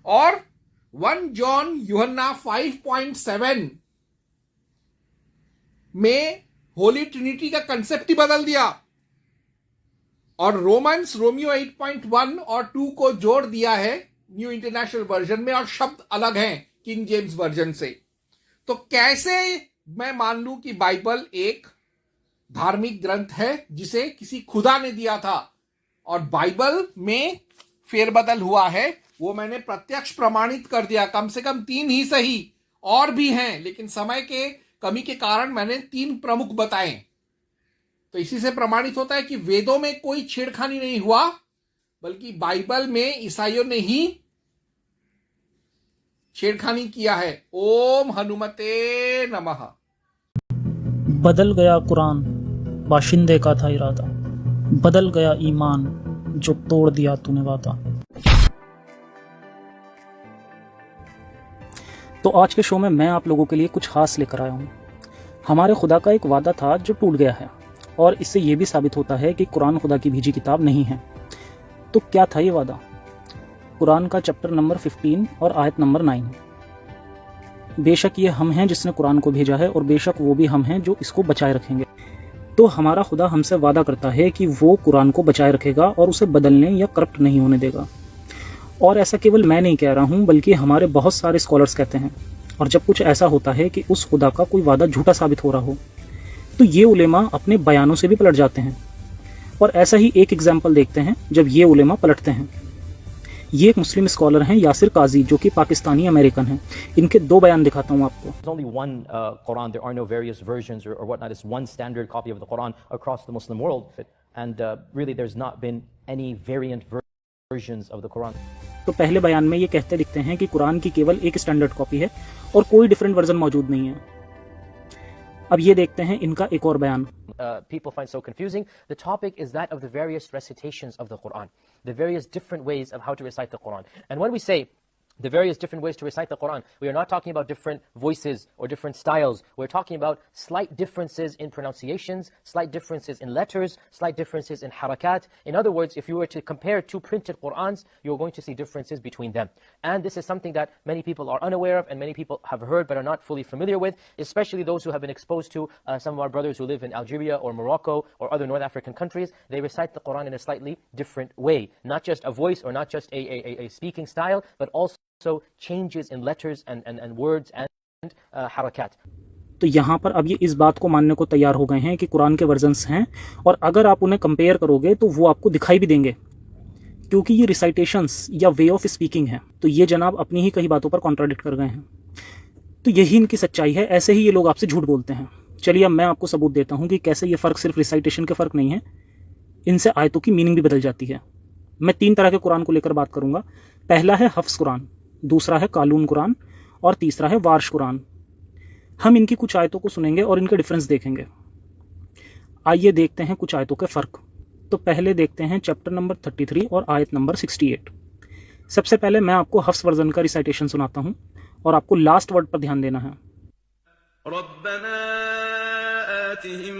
और 1 जॉन यूहन्ना 5.7 में होली ट्रिनिटी का कंसेप्ट ही बदल दिया। और रोमियो 8.1 और 2 को जोड़ दिया है न्यू इंटरनेशनल वर्जन में, और शब्द अलग हैं किंग जेम्स वर्जन से। तो कैसे मैं मान लूं कि बाइबल एक धार्मिक ग्रंथ है जिसे किसी खुदा ने दिया था, और बाइबल में फेरबदल हुआ है वो मैंने प्रत्यक्ष प्रमाणित कर दिया। कम से कम 3 ही सही, और भी हैं, लेकिन समय के कमी के कारण मैंने 3 प्रमुख बताए। तो इसी से प्रमाणित होता है कि वेदों में कोई छेड़खानी नहीं हुआ, बल्कि बाइबल में ईसाइयों ने ही छेड़खानी किया है। ओम हनुमते नमः। बदल गया कुरान, बाशिंदे का था इरादा, बदल गया ईमान, जो तोड़ दिया तूने वादा। तो आज के शो में मैं आप लोगों के लिए कुछ खास लेकर आया हूँ। हमारे खुदा का एक वादा था जो टूट गया है, और इससे ये भी साबित होता है कि कुरान खुदा की भेजी किताब नहीं है। तो क्या था ये वादा? कुरान का चैप्टर नंबर 15 और आयत नंबर 9। बेशक ये हम हैं जिसने कुरान को भेजा है, और बेशक वो भी हम हैं जो इसको बचाए रखेंगे। तो हमारा खुदा हमसे वादा करता है कि वो कुरान को बचाए रखेगा और उसे बदलने या करप्ट नहीं होने देगा। और ऐसा केवल मैं नहीं कह रहा हूँ, बल्कि हमारे बहुत सारे स्कॉलर्स कहते हैं। और जब कुछ ऐसा होता है कि उस खुदा का कोई वादा झूठा साबित हो रहा हो, तो ये उलेमा अपने बयानों से भी पलट जाते हैं। और ऐसा ही एक एग्जाम्पल देखते हैं जब ये उलेमा पलटते हैं। ये एक मुस्लिम स्कॉलर हैं, यासिर काजी, जो कि पाकिस्तानी अमेरिकन हैं। इनके 2 बयान दिखाता हूँ आपको। There's only one Quran. There are no various versions or whatnot. It's one standard copy of the Quran across the Muslim world. And really, there's not been any variant versions of the Quran. तो पहले बयान में ये कहते दिखते हैं कि कुरान की केवल एक स्टैंडर्ड कॉपी है और कोई डिफरेंट वर्जन मौजूद नहीं है। अब ये देखते हैं इनका एक और बयान। People find so confusing. The topic is that of the various recitations of the Quran, the various different ways of how to recite the Quran. And when we say the various different ways to recite the Quran, we are not talking about different voices or different styles. We're talking about slight differences in pronunciations, slight differences in letters, slight differences in harakat. In other words, if you were to compare 2 printed Qurans, you're going to see differences between them. And this is something that many people are unaware of and many people have heard but are not fully familiar with, especially those who have been exposed to some of our brothers who live in Algeria or Morocco or other North African countries. They recite the Quran in a slightly different way. Not just a voice or not just a speaking style, but also changes in letters and words and harakat. तो यहाँ पर अब ये इस बात को मानने को तैयार हो गए हैं कि कुरान के वर्जन्स हैं, और अगर आप उन्हें कंपेयर करोगे तो वो आपको दिखाई भी देंगे, क्योंकि ये रिसाइटेशंस या वे ऑफ स्पीकिंग है। तो ये जनाब अपनी ही कई बातों पर कॉन्ट्राडिक्ट कर गए हैं। तो यही इनकी सच्चाई है। ऐसे ही ये लोग आपसे झूठ बोलते हैं। चलिए अब मैं आपको सबूत देता हूँ कि कैसे ये फ़र्क सिर्फ रिसाइटेशन के फ़र्क नहीं है, इनसे आयतों की मीनिंग भी बदल जाती है। मैं 3 तरह के कुरान को लेकर बात करूँगा। पहला है हफ्स कुरान, दूसरा है कालून कुरान, और तीसरा है वार्श कुरान। हम इनकी कुछ आयतों को सुनेंगे और इनके डिफरेंस देखेंगे। आइए देखते हैं कुछ आयतों के फ़र्क। तो पहले देखते हैं चैप्टर नंबर 33 और आयत नंबर 68। सबसे पहले मैं आपको हफ्स वर्जन का रिसाइटेशन सुनाता हूँ, और आपको लास्ट वर्ड पर ध्यान देना है। रब्बना आतिहिम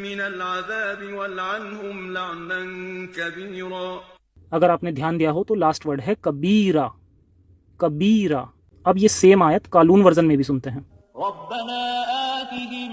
मिनल अज़ाब वलअनहुम लअनन कबीरा। अगर आपने ध्यान दिया हो तो लास्ट वर्ड है कबीरा, कबीरा। अब ये सेम आयत कालून वर्जन में भी सुनते हैं। रब्बना आतिहिम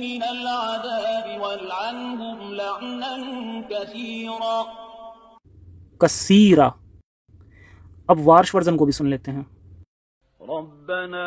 मिनल अज़ाब वलअनहुम लअनन कसीरा। कसीरा। अब वार्श वर्जन को भी सुन लेते हैं। रब्बना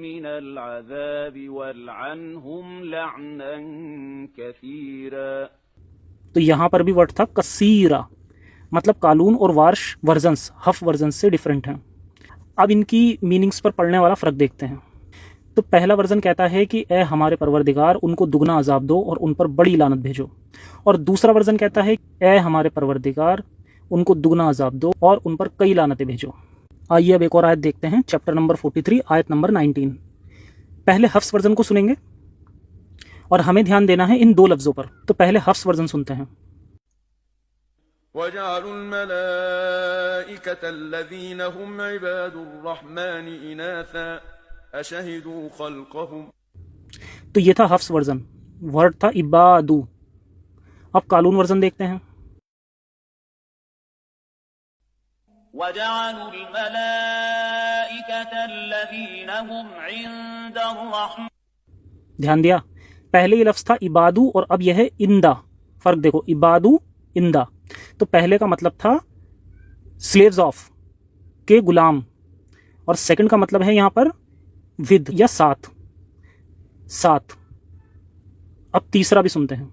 मिनल अज़ाब वलअनहुम लअनन कसीरा। तो यहाँ पर भी वर्ड था कसीरा, मतलब कालून और वार्श वर्जन्स हफ वर्जन से डिफरेंट हैं। अब इनकी मीनिंग्स पर पड़ने वाला फ़र्क देखते हैं। तो पहला वर्जन कहता है कि ए हमारे परवरदिगार, उनको दुगना अजाब दो और उन पर बड़ी लानत भेजो। और दूसरा वर्जन कहता है ए हमारे परवरदिगार, उनको दुगना अजाब दो और उन पर कई लानतें भेजो। आइए अब एक और आयत देखते हैं, चैप्टर नंबर 43 आयत नंबर 19। पहले हफ्स वर्जन को सुनेंगे और हमें ध्यान देना है इन 2 लफ्ज़ों पर। तो पहले हफ्स वर्जन सुनते हैं। वजअलुल मलाइकत अल्लज़ीना हुम इबादुर रहमान इनासा अशहिदू खल्क़हुम। तो ये था हफ्स वर्जन, वर्ड था इबादू। अब कालून वर्जन देखते हैं। वजअलुल मलाइकत अल्लज़ीना हुम इंदर रहमान। ध्यान दिया, पहले ये लफ्ज़ था इबादू और अब यह है इंदा। फ़र्क देखो, इबादू इंदा। तो पहले का मतलब था स्लेव्स ऑफ, के गुलाम, और सेकंड का मतलब है यहाँ पर विद या साथ, साथ। अब तीसरा भी सुनते हैं।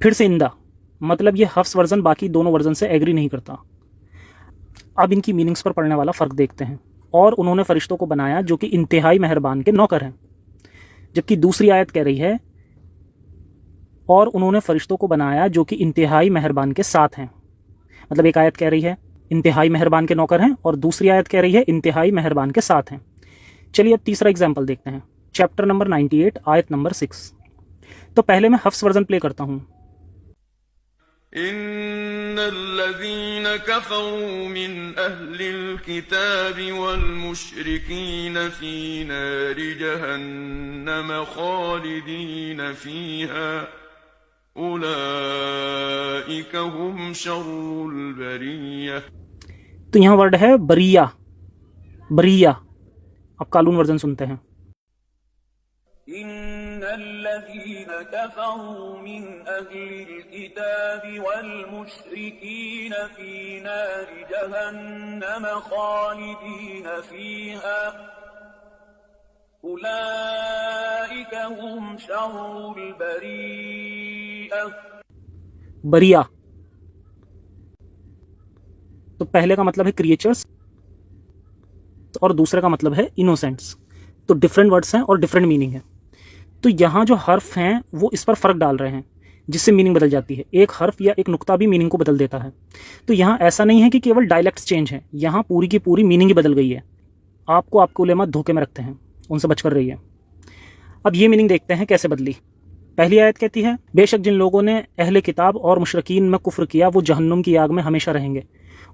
फिर से इंदा, मतलब ये हफ्स वर्जन बाकी दोनों वर्जन से एग्री नहीं करता। अब इनकी मीनिंग्स पर पड़ने वाला फ़र्क देखते हैं। और उन्होंने फरिश्तों को बनाया जो कि इंतहाई मेहरबान के नौकर हैं, जबकि दूसरी आयत कह रही है और उन्होंने फरिश्तों को बनाया जो कि इंतहाई मेहरबान के साथ हैं। मतलब एक आयत कह रही है इंतहाई मेहरबान के नौकर हैं और दूसरी आयत कह रही है इंतहाई मेहरबान के साथ हैं। चलिए अब तीसरा एग्जाम्पल देखते हैं, चैप्टर नंबर 98 आयत नंबर 6। तो पहले मैं हफ्स वर्जन प्ले करता हूँ। इन्नल्लज़ीन कफ़रू मिन अहलिल किताबि वल मुश्रिकीन फी नारि जहन्नम खालिदीन फीहा उलाइक हुम शर्रुल बरिय्या। तो यहाँ वर्ड है बरिया, बरिया। अब कालून वर्जन सुनते हैं। इन्नल्लज़ीन कफ़रू मिन अहलिल किताबि वल मुश्रिकीन फी नारि जहन्नम खालिदीन फीहा उलाइक हुम शर्रुल बरिय्या। बरिया तो पहले का मतलब है क्रिएचर्स और दूसरे का मतलब है इनोसेंट्स। तो डिफरेंट वर्ड्स हैं और डिफरेंट मीनिंग है। तो यहाँ जो हर्फ हैं वो इस पर फ़र्क डाल रहे हैं जिससे मीनिंग बदल जाती है। एक हर्फ या एक नुक्ता भी मीनिंग को बदल देता है। तो यहाँ ऐसा नहीं है कि केवल डायलेक्ट्स चेंज हैं, यहाँ पूरी की पूरी मीनिंग ही बदल गई है। आपको आपके उलेमा धोखे में रखते हैं, उनसे बचकर रहिए। अब ये मीनिंग देखते हैं कैसे बदली। पहली आयत कहती है बेशक जिन लोगों ने अहले किताब और मुशरकीन में कुफ्र किया वो जहन्नुम की आग में हमेशा रहेंगे,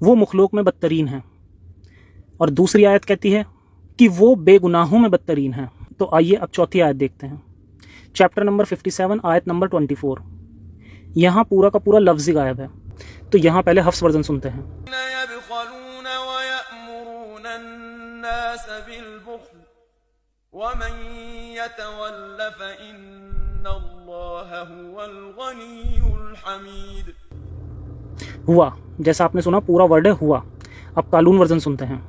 वो मुखलूक में बदतरीन हैं। और दूसरी आयत कहती है कि वो बेगुनाहों में बदतरीन हैं। तो आइए अब चौथी आयत देखते हैं, चैप्टर नंबर 57 आयत नंबर 24। यहाँ पूरा का पूरा लफ्ज़ गायब है। तो यहाँ पहले हफ्स वर्जन सुनते हैं। हुआ, जैसा आपने सुना पूरा वर्ड है हुआ। अब कालून वर्जन सुनते हैं।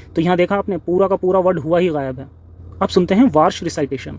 तो यहाँ देखा आपने पूरा का पूरा वर्ड हुआ ही गायब है। अब सुनते हैं वार्श रिसाइटेशन।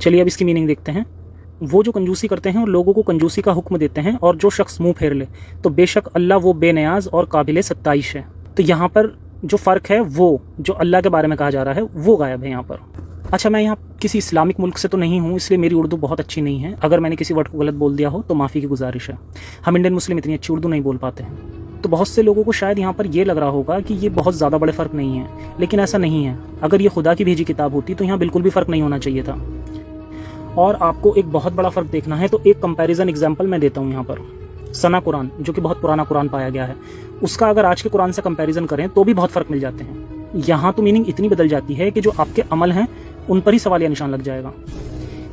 चलिए अब इसकी मीनिंग देखते हैं। वो जो कंजूसी करते हैं और लोगों को कंजूसी का हुक्म देते हैं और जो शख्स मुंह फेर ले, तो बेशक अल्लाह वो बेनियाज और काबिल सत्ताइश है। तो यहाँ पर जो फ़र्क है वो जो अल्लाह के बारे में कहा जा रहा है वो गायब है यहाँ पर। अच्छा, मैं यहाँ किसी इस्लामिक मुल्क से तो नहीं हूँ, इसलिए मेरी उर्दू बहुत अच्छी नहीं है। अगर मैंने किसी वर्ड को गलत बोल दिया हो तो माफ़ी की गुजारिश है। हम इंडियन मुस्लिम इतनी अच्छी उर्दू नहीं बोल पाते हैं। तो बहुत से लोगों को शायद यहाँ पर ये लग रहा होगा कि ये बहुत ज़्यादा बड़े फ़र्क नहीं है, लेकिन ऐसा नहीं है। अगर ये खुदा की भेजी किताब होती तो यहाँ बिल्कुल भी फ़र्क नहीं होना चाहिए था। और आपको एक बहुत बड़ा फ़र्क देखना है तो एक कंपैरिजन एग्जाम्पल मैं देता हूँ यहाँ पर। सना कुरान जो कि बहुत पुराना कुरान पाया गया है, उसका अगर आज के कुरान से कंपैरिजन करें तो भी बहुत फ़र्क मिल जाते हैं। यहाँ तो मीनिंग इतनी बदल जाती है कि जो आपके अमल हैं उन पर ही सवालिया निशान लग जाएगा।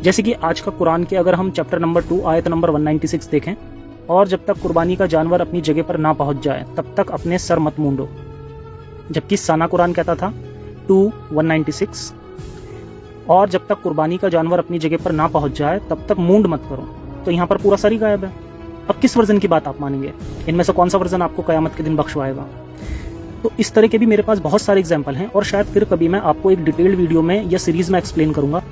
जैसे कि आज का कुरान के अगर हम चैप्टर नंबर 2 आयत नंबर 196 देखें, और जब तक कुर्बानी का जानवर अपनी जगह पर ना पहुंच जाए तब तक अपने सर मत मूंडो, जबकि साना कुरान कहता था 2:196 और जब तक कुर्बानी का जानवर अपनी जगह पर ना पहुंच जाए तब तक मूंड मत करो। तो यहाँ पर पूरा सर ही गायब है। अब किस वर्जन की बात आप मानेंगे? इनमें से कौन सा वर्जन आपको कयामत के दिन बख्शवाएगा? तो इस तरह के भी मेरे पास बहुत सारे एग्जाम्पल हैं और शायद फिर कभी मैं आपको एक डिटेल्ड वीडियो में या सीरीज़ में एक्सप्लेन करूंगा।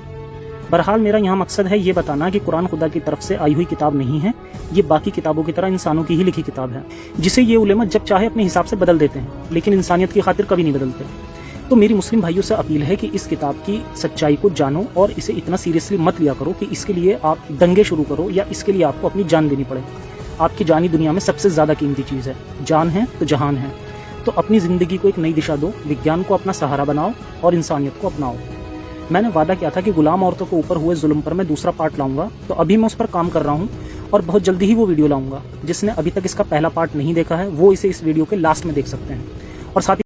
बहरहाल मेरा यहाँ मकसद है ये बताना कि कुरान खुदा की तरफ से आई हुई किताब नहीं है, ये बाकी किताबों की तरह इंसानों की ही लिखी किताब है, जिसे ये उलेमा जब चाहे अपने हिसाब से बदल देते हैं, लेकिन इंसानियत की खातिर कभी नहीं बदलते। तो मेरी मुस्लिम भाइयों से अपील है कि इस किताब की सच्चाई को जानो और इसे इतना सीरियसली मत लिया करो कि इसके लिए आप दंगे शुरू करो या इसके लिए आपको अपनी जान देनी पड़े। आपकी जान ही दुनिया में सबसे ज़्यादा कीमती चीज़ है। जान है तो जहान है। तो अपनी ज़िंदगी को एक नई दिशा दो, विज्ञान को अपना सहारा बनाओ और इंसानियत को अपनाओ। मैंने वादा किया था कि गुलाम औरतों के ऊपर हुए जुल्म पर मैं दूसरा पार्ट लाऊंगा, तो अभी मैं उस पर काम कर रहा हूँ और बहुत जल्दी ही वो वीडियो लाऊंगा। जिसने अभी तक इसका पहला पार्ट नहीं देखा है वो इसे इस वीडियो के लास्ट में देख सकते हैं। और साथ ही